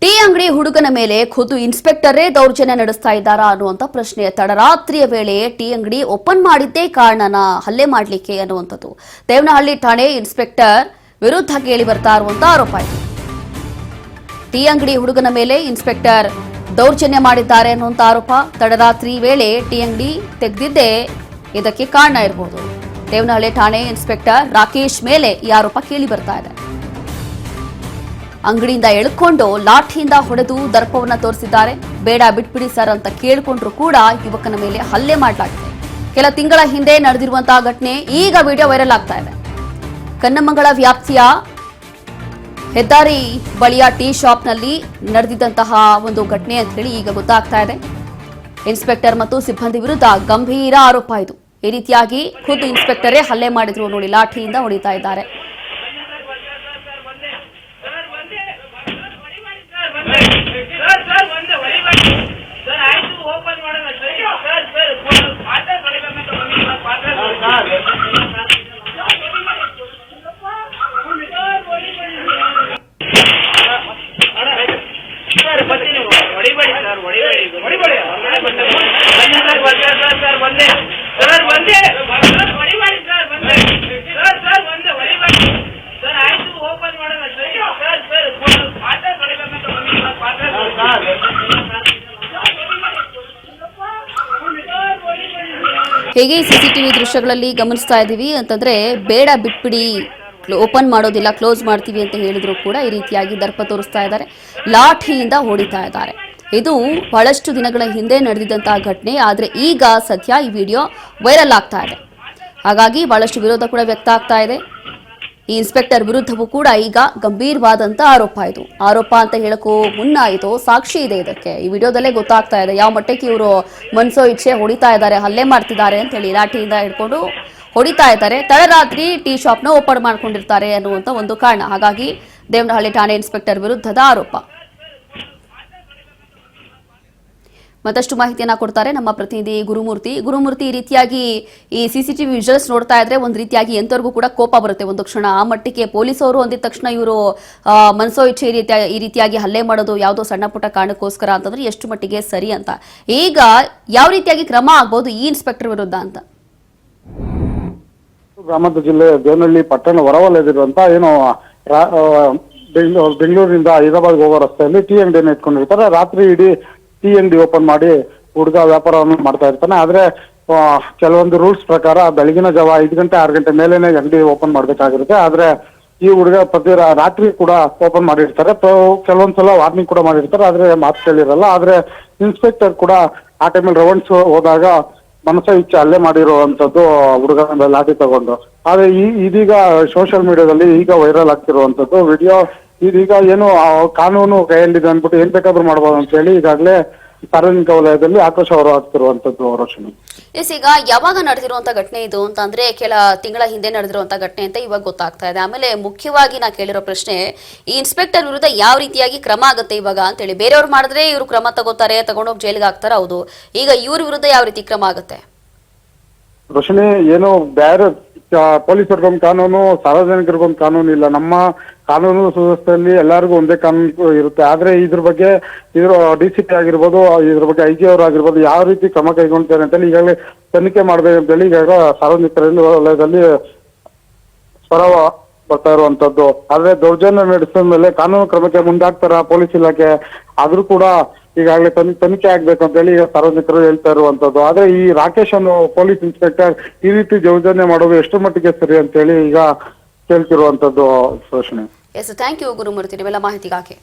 Tea ಅಂಗಡಿ ಹುಡುಗನ ಮೇಲೆ ಖುದ್ದು ಇನ್ಸ್ಪೆಕ್ಟರೇ ದೌರ್ಜನ್ಯ ನಡೆಸ್ತಾ ಇದ್ದಾರಾ ಅನ್ನುವಂತ ಪ್ರಶ್ನೆ. ತಡರಾತ್ರಿಯ ವೇಳೆ ಟೀ ಅಂಗಡಿ ಓಪನ್ ಮಾಡಿದ್ದೇ ಕಾರಣನ ಹಲ್ಲೆ ಮಾಡಲಿಕ್ಕೆ ಅನ್ನುವಂಥದ್ದು ದೇವನಹಳ್ಳಿ ಠಾಣೆ ಇನ್ಸ್ಪೆಕ್ಟರ್ ವಿರುದ್ಧ ಕೇಳಿ ಬರ್ತಾ ಇರುವಂತ ಆರೋಪ ಇದೆ. ಟೀ ಅಂಗಡಿ ಹುಡುಗನ ಮೇಲೆ ಇನ್ಸ್ಪೆಕ್ಟರ್ ದೌರ್ಜನ್ಯ ಮಾಡಿದ್ದಾರೆ ಅನ್ನುವಂತ ಆರೋಪ. ತಡರಾತ್ರಿ ವೇಳೆ ಟೀ ಅಂಗಡಿ ತೆಗೆದಿದ್ದೇ ಇದಕ್ಕೆ ಕಾರಣ ಇರಬಹುದು. ದೇವನಹಳ್ಳಿ ಠಾಣೆ ಇನ್ಸ್ಪೆಕ್ಟರ್ ರಾಕೇಶ್ ಮೇಲೆ ಈ ಆರೋಪ ಕೇಳಿ ಬರ್ತಾ ಇದೆ. ಅಂಗಡಿಯಿಂದ ಎಳ್ಕೊಂಡು ಲಾಠಿಯಿಂದ ಹೊಡೆದು ದರ್ಪವನ್ನ ತೋರಿಸಿದ್ದಾರೆ. ಬೇಡ ಬಿಟ್ಬಿಡಿ ಸರ್ ಅಂತ ಕೇಳಿಕೊಂಡ್ರು ಕೂಡ ಯುವಕನ ಮೇಲೆ ಹಲ್ಲೆ ಮಾಡಲಾಗಿದೆ. ಕೆಲ ತಿಂಗಳ ಹಿಂದೆ ನಡೆದಿರುವಂತಹ ಘಟನೆ ಈಗ ವಿಡಿಯೋ ವೈರಲ್ ಆಗ್ತಾ ಇದೆ. ಕನ್ನಮಂಗಳ ವ್ಯಾಪ್ತಿಯ ಹೆದ್ದಾರಿ ಬಳಿಯ ಟೀ ಶಾಪ್ನಲ್ಲಿ ನಡೆದಿದ್ದಂತಹ ಒಂದು ಘಟನೆ ಅಂತ ಹೇಳಿ ಈಗ ಗೊತ್ತಾಗ್ತಾ ಇದೆ. ಇನ್ಸ್ಪೆಕ್ಟರ್ ಮತ್ತು ಸಿಬ್ಬಂದಿ ವಿರುದ್ಧ ಗಂಭೀರ ಆರೋಪ ಇದು. ಈ ರೀತಿಯಾಗಿ ಖುದ್ದು ಇನ್ಸ್ಪೆಕ್ಟರೇ ಹಲ್ಲೆ ಮಾಡಿದ್ರು ನೋಡಿ, ಲಾಠಿಯಿಂದ ಹೊಡಿತಾ ಇದ್ದಾರೆ. ಹೇಗೆ ಸಿಸಿಟಿವಿ ದೃಶ್ಯಗಳಲ್ಲಿ ಗಮನಿಸ್ತಾ ಇದ್ದೀವಿ ಅಂತಂದ್ರೆ, ಬೇಡ ಬಿಟ್ಬಿಡಿ, ಓಪನ್ ಮಾಡೋದಿಲ್ಲ, ಕ್ಲೋಸ್ ಮಾಡ್ತೀವಿ ಅಂತ ಹೇಳಿದ್ರು ಕೂಡ ಈ ರೀತಿಯಾಗಿ ದರ್ಪ ತೋರಿಸ್ತಾ ಇದ್ದಾರೆ, ಲಾಠಿಯಿಂದ ಹೊಡಿತಾ ಇದ್ದಾರೆ. ಇದು ಬಹಳಷ್ಟು ದಿನಗಳ ಹಿಂದೆ ನಡೆದಿದ್ದಂತಹ ಘಟನೆ. ಆದರೆ ಈಗ ಸದ್ಯ ಈ ವಿಡಿಯೋ ವೈರಲ್ ಆಗ್ತಾ ಇದೆ. ಹಾಗಾಗಿ ಬಹಳಷ್ಟು ವಿರೋಧ ಕೂಡ ವ್ಯಕ್ತ ಆಗ್ತಾ ಇದೆ. ಈ ಇನ್ಸ್ಪೆಕ್ಟರ್ ವಿರುದ್ಧವೂ ಕೂಡ ಈಗ ಗಂಭೀರವಾದಂತ ಆರೋಪ ಇದು. ಆರೋಪ ಅಂತ ಹೇಳಕ್ಕೂ ಮುನ್ನ ಇದು ಸಾಕ್ಷಿ ಇದೆ. ಇದಕ್ಕೆ ಈ ವಿಡಿಯೋದಲ್ಲೇ ಗೊತ್ತಾಗ್ತಾ ಇದೆ ಯಾವ ಮಟ್ಟಕ್ಕೆ ಇವರು ಮನ್ಸೋ ಇಚ್ಛೆ ಹೊಡಿತಾ ಇದ್ದಾರೆ, ಹಲ್ಲೆ ಮಾಡ್ತಿದ್ದಾರೆ ಅಂತ ಹೇಳಿ. ಲಾಠಿಯಿಂದ ಹಿಡ್ಕೊಂಡು ಹೊಡಿತಾ ಇದ್ದಾರೆ. ತಡರಾತ್ರಿ ಟೀ ಶಾಪ್ನ ಓಪನ್ ಮಾಡ್ಕೊಂಡಿರ್ತಾರೆ ಅನ್ನುವಂತ ಒಂದು ಕಾರಣ. ಹಾಗಾಗಿ ದೇವನಹಳ್ಳಿ ಠಾಣೆ ಇನ್ಸ್ಪೆಕ್ಟರ್ ವಿರುದ್ಧದ ಆರೋಪ. ಮತ್ತಷ್ಟು ಮಾಹಿತಿಯನ್ನ ಕೊಡ್ತಾರೆ ನಮ್ಮ ಪ್ರತಿನಿಧಿ ಗುರುಮೂರ್ತಿ. ಈ ರೀತಿಯಾಗಿ ಈ ಸಿಸಿಟಿವಿ ವಿಜುವಲ್ಸ್ ನೋಡ್ತಾ ಇದ್ರೆ ಒಂದ್ ರೀತಿಯಾಗಿ ಎಂತವರೆಗೂ ಕೂಡ ಕೋಪ ಬರುತ್ತೆ ಒಂದು ಕ್ಷಣ. ಆ ಮಟ್ಟಿಗೆ ಪೊಲೀಸವರು ಅಂದಿದ ತಕ್ಷಣ ಇವರು ಮನ್ಸೋ ಇಚ್ಛೆ ಈ ರೀತಿಯಾಗಿ ಹಲ್ಲೆ ಮಾಡೋದು ಯಾವುದೋ ಸಣ್ಣ ಪುಟ್ಟ ಕಾರಣಕ್ಕೋಸ್ಕರ ಅಂತಂದ್ರೆ ಎಷ್ಟು ಮಟ್ಟಿಗೆ ಸರಿ ಅಂತ. ಈಗ ಯಾವ ರೀತಿಯಾಗಿ ಕ್ರಮ ಆಗ್ಬಹುದು ಈ ಇನ್ಸ್ಪೆಕ್ಟರ್ ವಿರುದ್ಧ ಅಂತ? ಗ್ರಾಮಾಂತರ ಜಿಲ್ಲೆ ದೇವನಹಳ್ಳಿ ಪಟ್ಟಣ ಹೊರವಲಯದಿರುವಂತ ಏನು ಬೆಂಗಳೂರಿನಿಂದ ಹೈದರಾಬಾದ್ ಹೋಗೋ ರಸ್ತೆಯಲ್ಲಿ ಟೀ ಅಂಗಡಿಯನ್ನು ಇಟ್ಕೊಂಡಿರ್ತಾರೆ. ರಾತ್ರಿ ಇಡೀ ಟೀ ಅಂಗಡಿ ಓಪನ್ ಮಾಡಿ ಹುಡುಗ ವ್ಯಾಪಾರವನ್ನು ಮಾಡ್ತಾ ಇರ್ತಾನೆ. ಆದ್ರೆ ಕೆಲವೊಂದು ರೂಲ್ಸ್ ಪ್ರಕಾರ ಬೆಳಗಿನ ಜಾವ 5 ಗಂಟೆ 6 ಗಂಟೆ ಮೇಲೇನೆ ಅಂಗಡಿ ಓಪನ್ ಮಾಡ್ಬೇಕಾಗಿರುತ್ತೆ. ಆದ್ರೆ ಈ ಹುಡುಗ ಪ್ರತಿ ರಾತ್ರಿ ಕೂಡ ಓಪನ್ ಮಾಡಿರ್ತಾರೆ. ಕೆಲವೊಂದ್ಸಲ ವಾರ್ನಿಂಗ್ ಕೂಡ ಮಾಡಿರ್ತಾರೆ, ಆದ್ರೆ ಮಾತು ಕೇಳಿರಲ್ಲ. ಆದ್ರೆ ಇನ್ಸ್ಪೆಕ್ಟರ್ ಕೂಡ ಆ ಟೈಮಲ್ಲಿ ರೌಂಡ್ಸ್ ಹೋದಾಗ ಮನಸ್ಸ ಇಚ್ಛೆ ಹಲ್ಲೆ ಮಾಡಿರುವಂತದ್ದು ಹುಡುಗನ ಲಾಠಿ ತಗೊಂಡು. ಆದ್ರೆ ಇದೀಗ ಸೋಷಿಯಲ್ ಮೀಡಿಯಾದಲ್ಲಿ ಈಗ ವೈರಲ್ ಆಗ್ತಿರುವಂತದ್ದು ವಿಡಿಯೋ. ಇದೀಗ ಏನು ಕಾನೂನು ಕೈಯಲ್ಲಿದೆ ಅಂದ್ಬಿಟ್ಟು ಏನ್ ಬೇಕಾದ್ರೂ ಮಾಡ್ಬೋದು ಅಂತ ಹೇಳಿ ಈಗಾಗಲೇ ಸಾರ್ವಜನಿಕ ವಲಯದಲ್ಲಿ ಆಕ್ರೋಶ ಹೊರಹಾಕ್ತಿರುವಂತದ್ದು ರೋಷಣಿ. ಈಗ ಯಾವಾಗ ನಡೆದಿರುವಂತ ಘಟನೆ ಇದು ಅಂತಂದ್ರೆ ಕೆಲ ತಿಂಗಳ ಹಿಂದೆ ನಡೆದಿರುವಂತ ಘಟನೆ ಅಂತ ಇವಾಗ ಗೊತ್ತಾಗ್ತಾ ಇದೆ. ಆಮೇಲೆ ಮುಖ್ಯವಾಗಿ ನಾ ಕೇಳಿರೋ ಪ್ರಶ್ನೆ, ಈ ಇನ್ಸ್ಪೆಕ್ಟರ್ ವಿರುದ್ಧ ಯಾವ ರೀತಿಯಾಗಿ ಕ್ರಮ ಆಗುತ್ತೆ ಇವಾಗ ಅಂತ ಹೇಳಿ. ಬೇರೆಯವ್ರು ಮಾಡಿದ್ರೆ ಇವರು ಕ್ರಮ ತಗೋತಾರೆ, ತಗೊಂಡೋಗಿ ಜೈಲಿಗೆ ಹಾಕ್ತಾರೆ, ಹೌದು. ಈಗ ಇವ್ರ ವಿರುದ್ಧ ಯಾವ ರೀತಿ ಕ್ರಮ ಆಗುತ್ತೆ ರೋಷಣಿ? ಏನು ಬೇರೆ ಪೊಲೀಸರಿಗೊಂದು ಕಾನೂನು, ಸಾರ್ವಜನಿಕರಿಗೊಂದು ಕಾನೂನು ಇಲ್ಲ. ನಮ್ಮ ಕಾನೂನು ಸುವ್ಯವಸ್ಥೆಯಲ್ಲಿ ಎಲ್ಲರಿಗೂ ಒಂದೇ ಕಾನೂನು ಇರುತ್ತೆ. ಆದ್ರೆ ಇದ್ರ ಬಗ್ಗೆ DCP ಆಗಿರ್ಬೋದು, ಇದ್ರ ಬಗ್ಗೆ IG ಅವರು ಆಗಿರ್ಬೋದು ಯಾವ ರೀತಿ ಕ್ರಮ ಕೈಗೊಳ್ತಾರೆ ಅಂತೇಳಿ ಈಗಾಗಲೇ ತನಿಖೆ ಮಾಡ್ಬೇಕಂತೇಳಿ ಈಗಾಗ ಸಾರ್ವಜನಿಕರಲ್ಲಿ ವಲಯದಲ್ಲಿ ಸ್ವರ ಬರ್ತಾ ಇರುವಂತದ್ದು. ಆದ್ರೆ ದೌರ್ಜನ್ಯ ನಡೆಸಿದ ಮೇಲೆ ಕಾನೂನು ಕ್ರಮಕ್ಕೆ ಮುಂದಾಗ್ತಾರ ಪೊಲೀಸ್ ಇಲಾಖೆ, ಆದ್ರೂ ಕೂಡ ಈಗಾಗಲೇ ತನಿಖೆ ಆಗ್ಬೇಕು ಅಂತ ಹೇಳಿ ಸಾರ್ವಜನಿಕರು ಹೇಳ್ತಾ ಇರುವಂತದ್ದು. ಆದ್ರೆ ಈ ರಾಕೇಶ್ ಅನ್ನೋ ಪೊಲೀಸ್ ಇನ್ಸ್ಪೆಕ್ಟರ್ ಈ ರೀತಿ ದೌರ್ಜನ್ಯ ಮಾಡೋದು ಎಷ್ಟು ಮಟ್ಟಿಗೆ ಸರಿ ಅಂತ ಹೇಳಿ ಈಗ ಕೇಳ್ತಿರುವಂತದ್ದು ರೋಷಣಿ. ಥ್ಯಾಂಕ್ ಯು ಗುರುಮೂರ್ತಿ, ನಿಮ್ಮೆಲ್ಲ ಮಾಹಿತಿಗಾಗಿ.